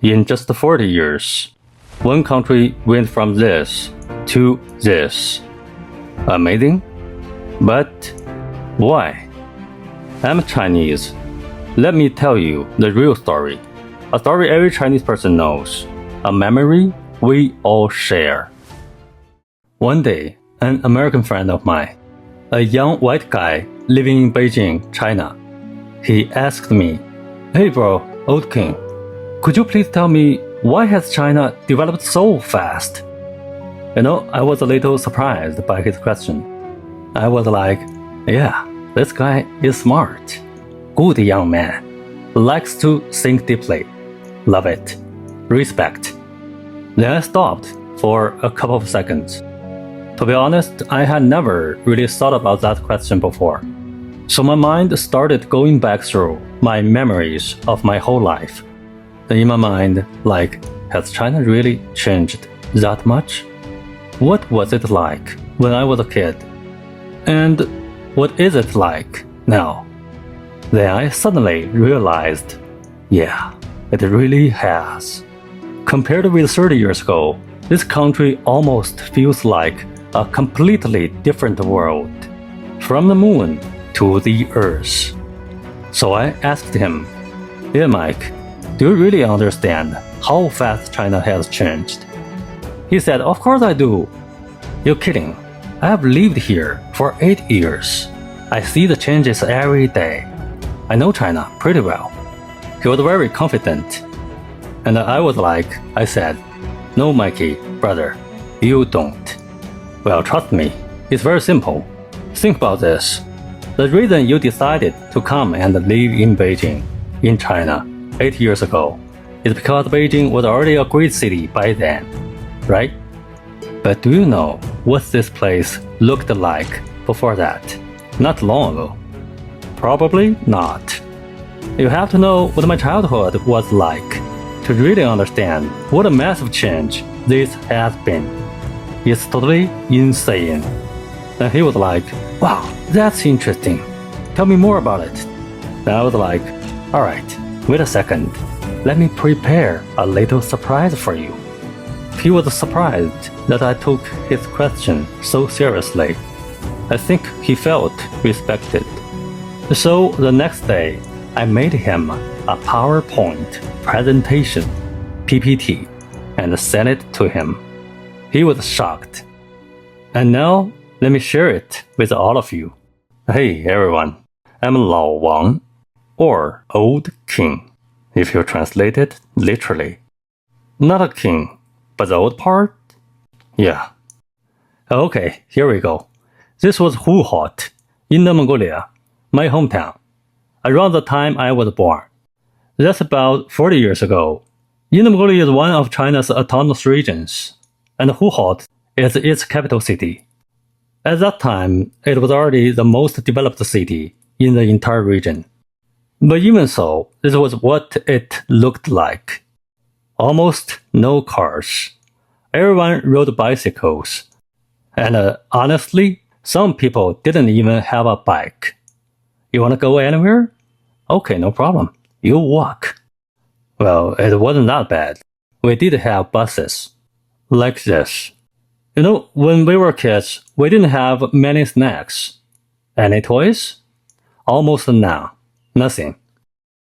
in just 40 years. One country went from this to this. Amazing? But why? I'm Chinese. Let me tell you the real story. A story every Chinese person knows. A memory we all share. One day, an American friend of mine, a young white guy living in Beijing, China, he asked me, "Hey bro, old king, could you please tell me why has China developed so fast?" I was a little surprised by his question. I was like, yeah, this guy is smart. Good young man. Likes to think deeply. Love it. Respect. Then I stopped for a couple of seconds. To be honest, I had never really thought about that question before. So my mind started going back through my memories of my whole life. In my mind, has China really changed that much? What was it like when I was a kid? And what is it like now? Then I suddenly realized, yeah, it really has. Compared with 30 years ago, this country almost feels like a completely different world, from the moon to the earth. So I asked him, "Yeah, Mike, do you really understand how fast China has changed?" He said, "Of course I do." "You're kidding. I have lived here for 8 years. I see the changes every day. I know China pretty well." He was very confident. And I said, "No, Mikey, brother, you don't." "Well, trust me, it's very simple. Think about this. The reason you decided to come and live in Beijing, in China, 8 years ago, is because Beijing was already a great city by then, right? But do you know what this place looked like before that, not long ago? Probably not. You have to know what my childhood was like to really understand what a massive change this has been. It's totally insane." And he was like, "Wow, that's interesting. Tell me more about it." And I was like, "Alright, wait a second. Let me prepare a little surprise for you." He was surprised that I took his question so seriously. I think he felt respected. So the next day, I made him a PowerPoint presentation, PPT, and sent it to him. He was shocked. And now, let me share it with all of you. Hey everyone, I'm Lao Wang, or Old King, if you translate it literally. Not a king, but the old part? Yeah. Okay, here we go. This was Huhot, Inner Mongolia, my hometown, around the time I was born. That's about 40 years ago. Inner Mongolia is one of China's autonomous regions, and Huhot is its capital city. At that time, it was already the most developed city in the entire region. But even so, this was what it looked like. Almost no cars. Everyone rode bicycles. And honestly, some people didn't even have a bike. You wanna go anywhere? Okay, no problem. You walk. Well, it wasn't that bad. We did have buses. Like this. When we were kids, we didn't have many snacks. Any toys? Almost none. Nothing.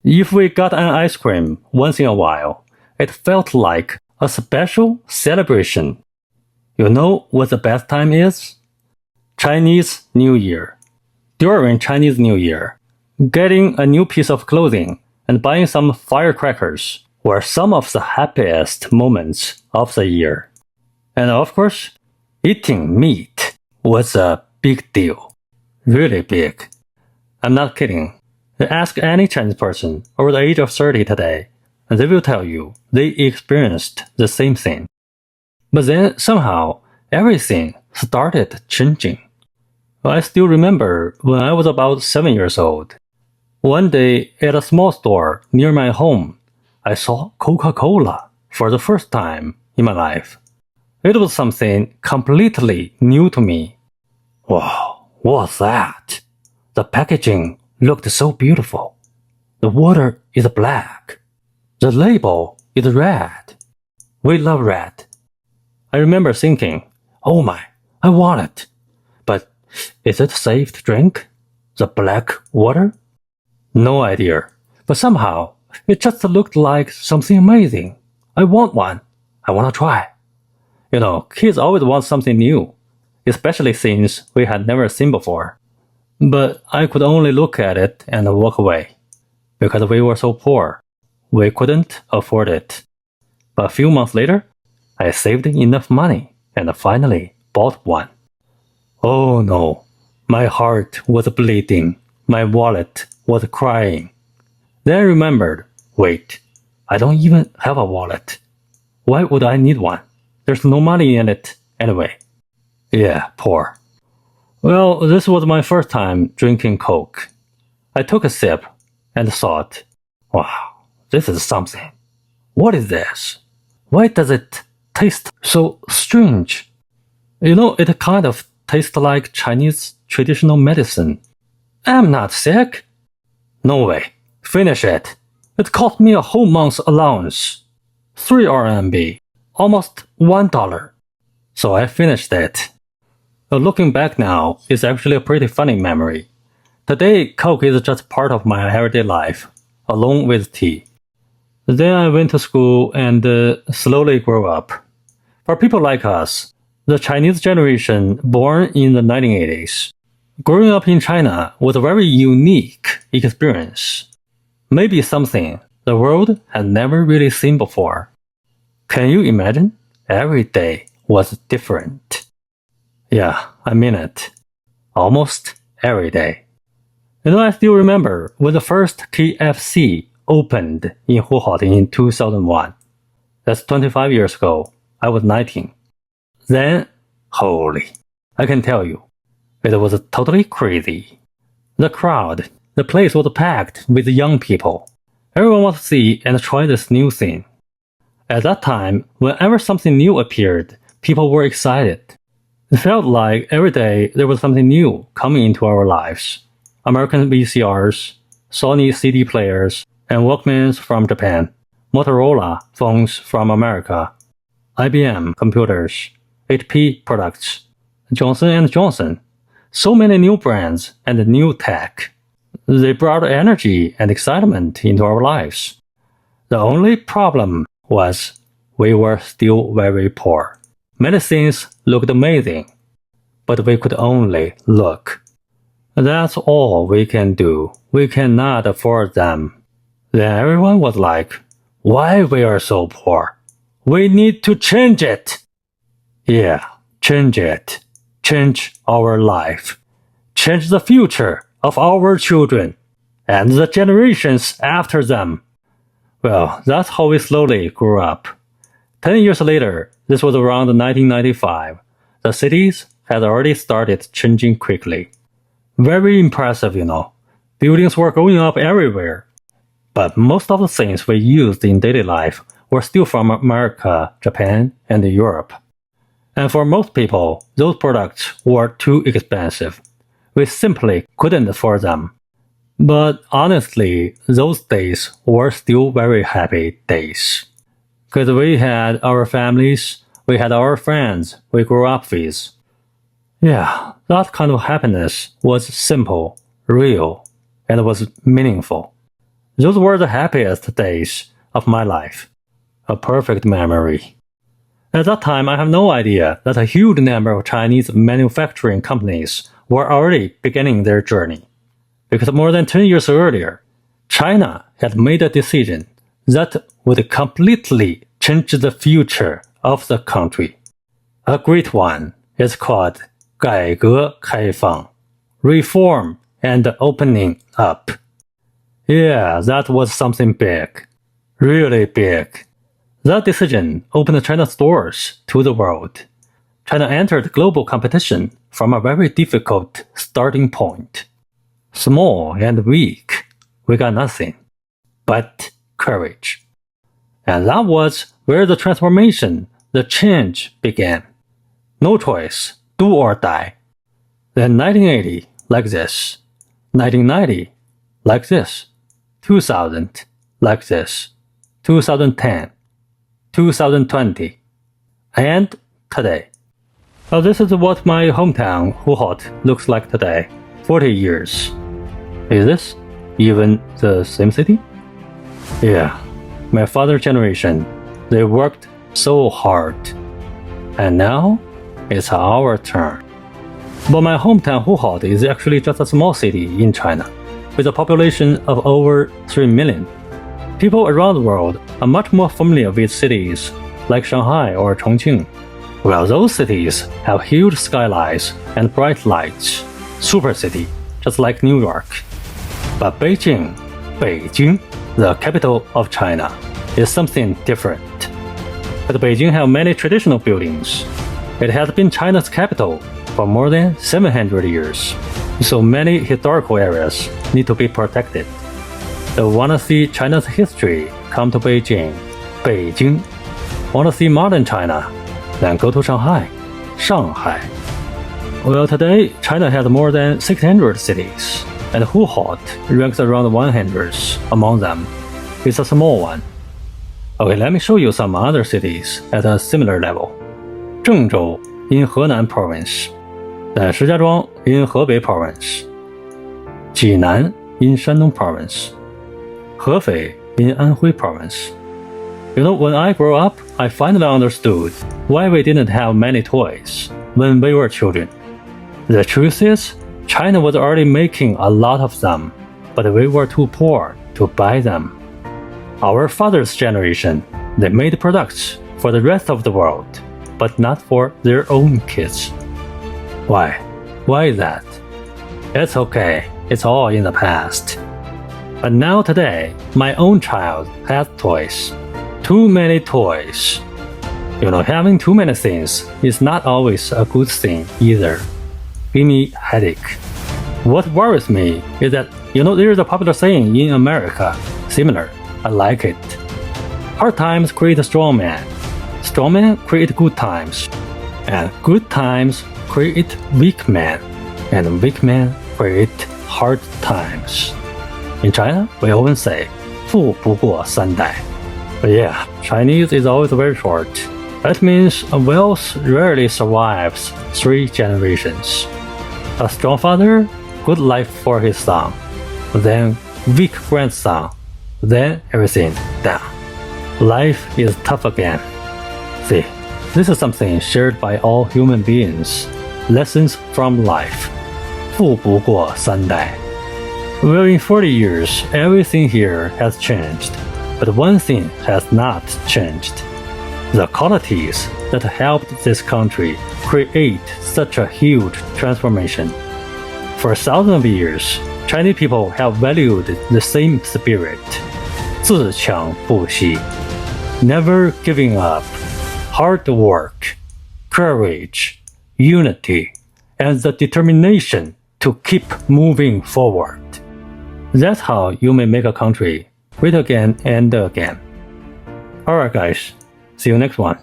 If we got an ice cream once in a while, it felt like a special celebration. You know what the best time is? Chinese New Year. During Chinese New Year, getting a new piece of clothing and buying some firecrackers were some of the happiest moments of the year. And of course, eating meat was a big deal. Really big. I'm not kidding. Ask any Chinese person over the age of 30 today, and they will tell you they experienced the same thing. But then somehow, everything started changing. I still remember when I was about 7 years old. One day at a small store near my home, I saw Coca-Cola for the first time in my life. It was something completely new to me. Wow, what's that? The packaging looked so beautiful. The water is black. The label is red. We love red. I remember thinking, oh my, I want it. But is it safe to drink? The black water? No idea. But somehow, it just looked like something amazing. I want one. I want to try. You know, kids always want something new, especially things we had never seen before. But I could only look at it and walk away, because we were so poor. We couldn't afford it. But a few months later, I saved enough money and finally bought one. Oh no, my heart was bleeding. My wallet was crying. Then I remembered, wait, I don't even have a wallet. Why would I need one? There's no money in it anyway. Yeah, poor. Well, this was my first time drinking Coke. I took a sip and thought, wow, this is something. What is this? Why does it taste so strange? You know, it kind of tastes like Chinese traditional medicine. I'm not sick. No way. Finish it. It cost me a whole month's allowance. 3 RMB. Almost $1. So I finished it. Looking back now, it's actually a pretty funny memory. Today, Coke is just part of my everyday life, along with tea. Then I went to school and slowly grew up. For people like us, the Chinese generation born in the 1980s, growing up in China was a very unique experience. Maybe something the world had never really seen before. Can you imagine? Every day was different. Yeah, I mean it. Almost every day. You know, I still remember when the first KFC opened in Huahoding in 2001. That's 25 years ago. I was 19. Then, holy, I can tell you, it was totally crazy. The crowd, the place was packed with young people. Everyone wanted to see and try this new thing. At that time, whenever something new appeared, people were excited. It felt like every day there was something new coming into our lives. American VCRs, Sony CD players, and Walkmans from Japan, Motorola phones from America, IBM computers, HP products, Johnson & Johnson. So many new brands and new tech. They brought energy and excitement into our lives. The only problem was we were still very poor. Many things looked amazing, but we could only look. That's all we can do. We cannot afford them. Then everyone was like, why we are so poor? We need to change it. Yeah, change it. Change our life. Change the future of our children and the generations after them. Well, that's how we slowly grew up. 10 years later, this was around 1995, the cities had already started changing quickly. Very impressive, you know. Buildings were going up everywhere. But most of the things we used in daily life were still from America, Japan, and Europe. And for most people, those products were too expensive. We simply couldn't afford them. But honestly, those days were still very happy days. Because we had our families, we had our friends we grew up with. Yeah, that kind of happiness was simple, real, and was meaningful. Those were the happiest days of my life. A perfect memory. At that time, I have no idea that a huge number of Chinese manufacturing companies were already beginning their journey. Because more than 10 years earlier, China had made a decision that would completely change the future of the country. A great one is called 改革开放, reform and opening up. Yeah, that was something big. Really big. That decision opened China's doors to the world. China entered global competition from a very difficult starting point. Small and weak, we got nothing but courage. And that was where the transformation, the change began. No choice, do or die. Then 1980, like this. 1990, like this. 2000, like this. 2010, 2020. And today. So this is what my hometown, Huhot, looks like today, 40 years. Is this even the same city? Yeah, my father's generation, they worked so hard. And now, it's our turn. But my hometown Huhot is actually just a small city in China, with a population of over 3 million. People around the world are much more familiar with cities like Shanghai or Chongqing. Well, those cities have huge skylines and bright lights, super city, just like New York. But Beijing, the capital of China, is something different. But Beijing has many traditional buildings. It has been China's capital for more than 700 years, so many historical areas need to be protected. If you want to see China's history, come to Beijing. Want to see modern China? Then go to Shanghai. Well, today, China has more than 600 cities, and Huhot ranks around 100 among them. It's a small one. Okay, let me show you some other cities at a similar level. Zhengzhou in Henan Province, then Shijiazhuang in Hebei Province, Jinan in Shandong Province, Hefei in Anhui Province. You know, when I grew up, I finally understood why we didn't have many toys when we were children. The truth is, China was already making a lot of them, but we were too poor to buy them. Our father's generation, they made products for the rest of the world, but not for their own kids. Why? Why is that? It's okay, it's all in the past. But now today, my own child has toys. Too many toys. You know, having too many things is not always a good thing either. Give me headache. What worries me is that, there is a popular saying in America, similar, I like it. Hard times create a strong man. Strong men create good times. And good times create weak men. And weak men create hard times. In China, we often say, 富不过三代. But yeah, Chinese is always very short. That means wealth rarely survives 3 generations. A strong father, good life for his son. Then weak grandson. Then everything down. Life is tough again. See, this is something shared by all human beings. Lessons from life. 富不过三代. Well, in 40 years, everything here has changed. But one thing has not changed. The qualities that helped this country create such a huge transformation. For thousands of years, Chinese people have valued the same spirit. 自强不息. Never giving up. Hard work. Courage. Unity. And the determination to keep moving forward. That's how you may make a country great again and again. Alright guys, see you next one.